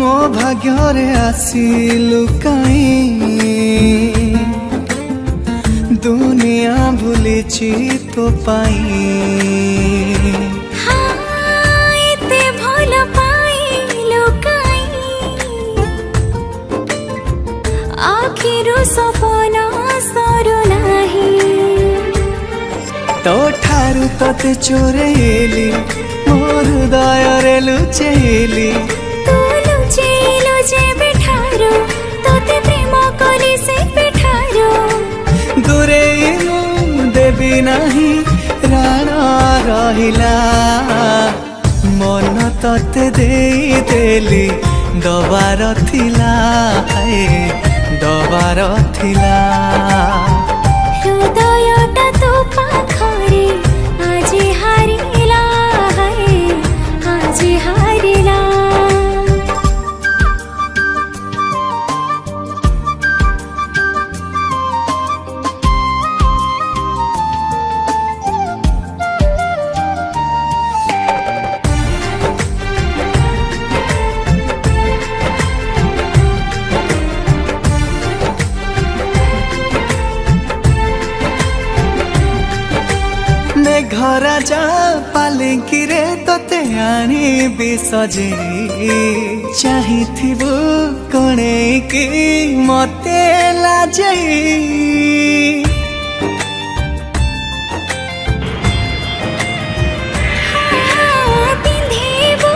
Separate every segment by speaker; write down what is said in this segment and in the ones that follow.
Speaker 1: मो भाग्य आसिलु काई दुनिया भूलिची तो पाई
Speaker 2: एते भल पाइलु काई आखिरु सपन सरू नाही
Speaker 1: तो ठारू तते चोरेली मोर हृदय रे लुचेली
Speaker 2: तू लुचेलु जे बेठारो तोते प्रेम कली से बेठारो
Speaker 1: दूरे मु देवी नाही राण रहिला मन तते देई देली दबार थिला दबार थिला
Speaker 2: हृदयटा तो पाखरे आज हारिला आज हारिला
Speaker 1: घर जा पालिकी रे तोते आनी भी सजे चाहिथिबु कोणे की मते लाजई
Speaker 2: पिंधेबु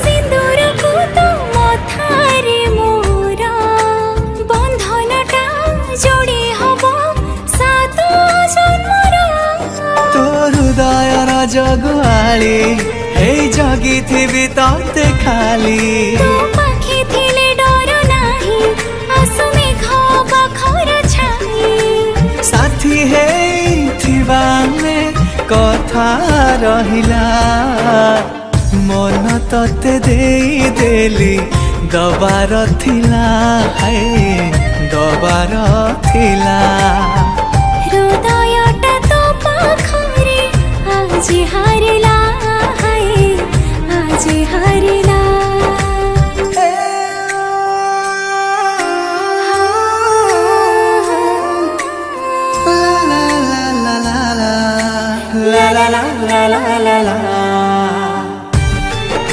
Speaker 2: सिंदूर को तो मथारे मोरा बंधनटा जोड़ी हबो सात जन्मर
Speaker 1: हृदय जगुआली हे जगी थी तोते खाली
Speaker 2: तू पाखे थिले डर नाही आसु मेघ बखर छाई
Speaker 1: साथी हे थिबा में कथा रहिला मन तते देई देली दबार थिला दबार थिला।